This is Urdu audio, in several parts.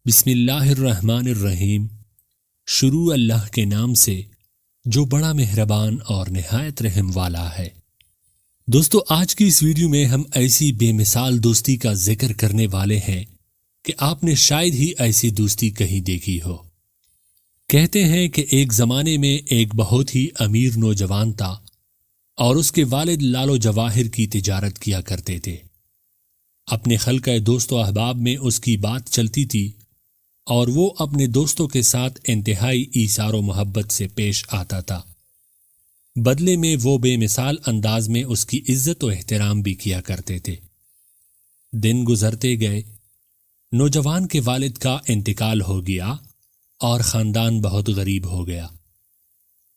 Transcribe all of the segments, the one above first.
بسم اللہ الرحمن الرحیم۔ شروع اللہ کے نام سے جو بڑا مہربان اور نہایت رحم والا ہے۔ دوستو، آج کی اس ویڈیو میں ہم ایسی بے مثال دوستی کا ذکر کرنے والے ہیں کہ آپ نے شاید ہی ایسی دوستی کہیں دیکھی ہو۔ کہتے ہیں کہ ایک زمانے میں ایک بہت ہی امیر نوجوان تھا اور اس کے والد لال و جواہر کی تجارت کیا کرتے تھے۔ اپنے خلقہ دوست و احباب میں اس کی بات چلتی تھی اور وہ اپنے دوستوں کے ساتھ انتہائی ایثار و محبت سے پیش آتا تھا۔ بدلے میں وہ بے مثال انداز میں اس کی عزت و احترام بھی کیا کرتے تھے۔ دن گزرتے گئے، نوجوان کے والد کا انتقال ہو گیا اور خاندان بہت غریب ہو گیا۔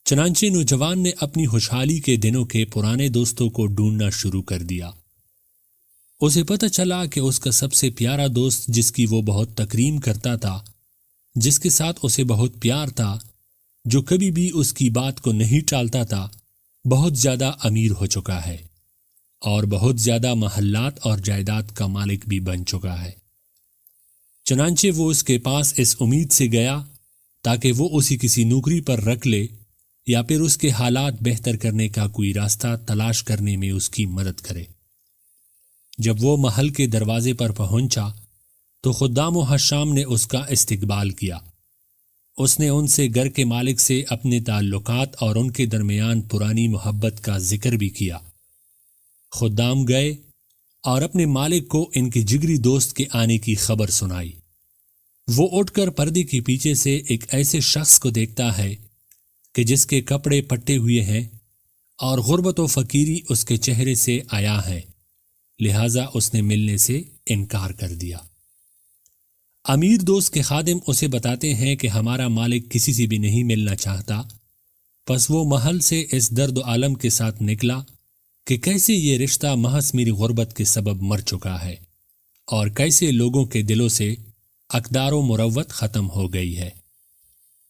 چنانچہ نوجوان نے اپنی خوشحالی کے دنوں کے پرانے دوستوں کو ڈھونڈنا شروع کر دیا۔ اسے پتہ چلا کہ اس کا سب سے پیارا دوست، جس کی وہ بہت تکریم کرتا تھا، جس کے ساتھ اسے بہت پیار تھا، جو کبھی بھی اس کی بات کو نہیں ٹالتا تھا، بہت زیادہ امیر ہو چکا ہے اور بہت زیادہ محلات اور جائیداد کا مالک بھی بن چکا ہے۔ چنانچہ وہ اس کے پاس اس امید سے گیا تاکہ وہ اسے کسی نوکری پر رکھ لے یا پھر اس کے حالات بہتر کرنے کا کوئی راستہ تلاش کرنے میں اس کی مدد کرے۔ جب وہ محل کے دروازے پر پہنچا تو خدام و حشام نے اس کا استقبال کیا۔ اس نے ان سے گھر کے مالک سے اپنے تعلقات اور ان کے درمیان پرانی محبت کا ذکر بھی کیا۔ خدام گئے اور اپنے مالک کو ان کے جگری دوست کے آنے کی خبر سنائی۔ وہ اٹھ کر پردے کے پیچھے سے ایک ایسے شخص کو دیکھتا ہے کہ جس کے کپڑے پٹے ہوئے ہیں اور غربت و فقیری اس کے چہرے سے آیا ہے، لہذا اس نے ملنے سے انکار کر دیا۔ امیر دوست کے خادم اسے بتاتے ہیں کہ ہمارا مالک کسی سے بھی نہیں ملنا چاہتا۔ پس وہ محل سے اس درد و عالم کے ساتھ نکلا کہ کیسے یہ رشتہ محض میری غربت کے سبب مر چکا ہے اور کیسے لوگوں کے دلوں سے اقدار و مروت ختم ہو گئی ہے۔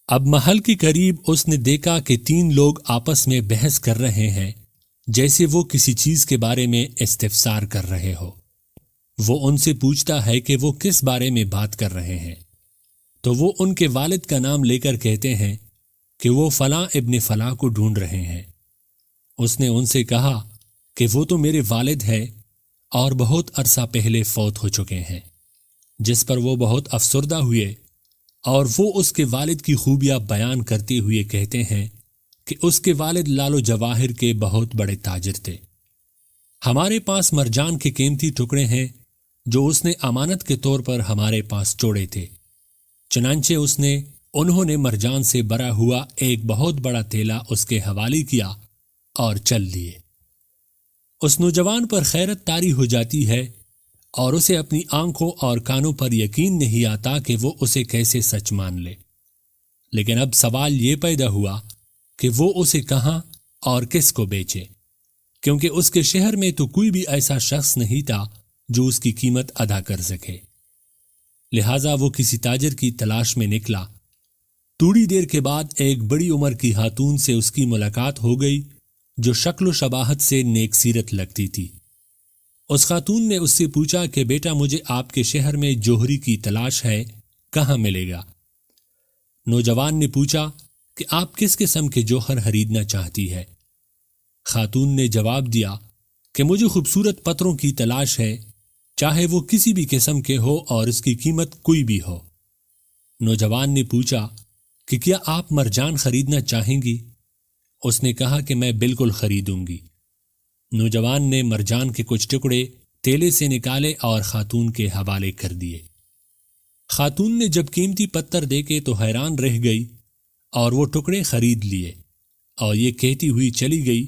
اب محل کے قریب اس نے دیکھا کہ 3 لوگ آپس میں بحث کر رہے ہیں، جیسے وہ کسی چیز کے بارے میں استفسار کر رہے ہو۔ وہ ان سے پوچھتا ہے کہ وہ کس بارے میں بات کر رہے ہیں، تو وہ ان کے والد کا نام لے کر کہتے ہیں کہ وہ فلاں ابن فلاں کو ڈھونڈ رہے ہیں۔ اس نے ان سے کہا کہ وہ تو میرے والد ہے اور بہت عرصہ پہلے فوت ہو چکے ہیں، جس پر وہ بہت افسردہ ہوئے اور وہ اس کے والد کی خوبیاں بیان کرتے ہوئے کہتے ہیں کہ اس کے والد لال و جواہر کے بہت بڑے تاجر تھے۔ ہمارے پاس مرجان کے قیمتی ٹکڑے ہیں جو اس نے امانت کے طور پر ہمارے پاس چھوڑے تھے۔ چنانچہ انہوں نے مرجان سے بھرا ہوا ایک بہت بڑا تھیلا اس کے حوالے کیا اور چل دیے۔ اس نوجوان پر خیرت طاری ہو جاتی ہے اور اسے اپنی آنکھوں اور کانوں پر یقین نہیں آتا کہ وہ اسے کیسے سچ مان لے۔ لیکن اب سوال یہ پیدا ہوا کہ وہ اسے کہاں اور کس کو بیچے، کیونکہ اس کے شہر میں تو کوئی بھی ایسا شخص نہیں تھا جو اس کی قیمت ادا کر سکے۔ لہٰذا وہ کسی تاجر کی تلاش میں نکلا۔ تھوڑی دیر کے بعد ایک بڑی عمر کی خاتون سے اس کی ملاقات ہو گئی جو شکل و شباہت سے نیک سیرت لگتی تھی۔ اس خاتون نے اس سے پوچھا کہ بیٹا، مجھے آپ کے شہر میں جوہری کی تلاش ہے، کہاں ملے گا؟ نوجوان نے پوچھا کہ آپ کس قسم کے جوہر خریدنا چاہتی ہے؟ خاتون نے جواب دیا کہ مجھے خوبصورت پتھروں کی تلاش ہے، چاہے وہ کسی بھی قسم کے ہو اور اس کی قیمت کوئی بھی ہو۔ نوجوان نے پوچھا کہ کیا آپ مرجان خریدنا چاہیں گی؟ اس نے کہا کہ میں بالکل خریدوں گی۔ نوجوان نے مرجان کے کچھ ٹکڑے تیلے سے نکالے اور خاتون کے حوالے کر دیے۔ خاتون نے جب قیمتی پتھر دیکھے تو حیران رہ گئی اور وہ ٹکڑے خرید لیے اور یہ کہتی ہوئی چلی گئی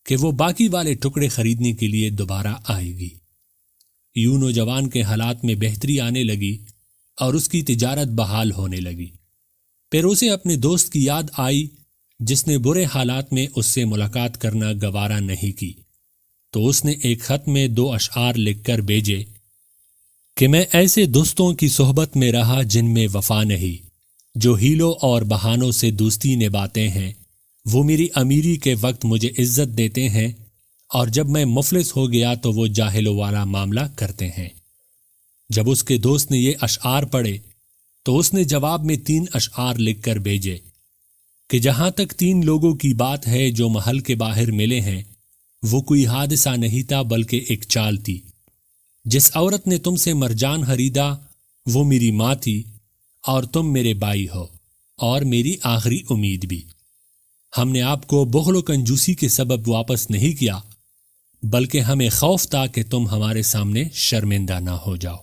کہ وہ باقی والے ٹکڑے خریدنے کے لیے دوبارہ آئے گی۔ یوں نوجوان کے حالات میں بہتری آنے لگی اور اس کی تجارت بحال ہونے لگی۔ پھر اسے اپنے دوست کی یاد آئی جس نے برے حالات میں اس سے ملاقات کرنا گوارا نہیں کی، تو اس نے ایک خط میں 2 اشعار لکھ کر بھیجے کہ میں ایسے دوستوں کی صحبت میں رہا جن میں وفا نہیں، جو ہیلوں اور بہانوں سے دوستی نبھاتے ہیں۔ وہ میری امیری کے وقت مجھے عزت دیتے ہیں اور جب میں مفلس ہو گیا تو وہ جاہلوں والا معاملہ کرتے ہیں۔ جب اس کے دوست نے یہ اشعار پڑھے تو اس نے جواب میں 3 اشعار لکھ کر بھیجے کہ جہاں تک 3 لوگوں کی بات ہے جو محل کے باہر ملے ہیں، وہ کوئی حادثہ نہیں تھا بلکہ ایک چال تھی۔ جس عورت نے تم سے مرجان خریدا وہ میری ماں تھی، اور تم میرے بھائی ہو اور میری آخری امید بھی۔ ہم نے آپ کو بخل و کنجوسی کے سبب واپس نہیں کیا، بلکہ ہمیں خوف تھا کہ تم ہمارے سامنے شرمندہ نہ ہو جاؤ۔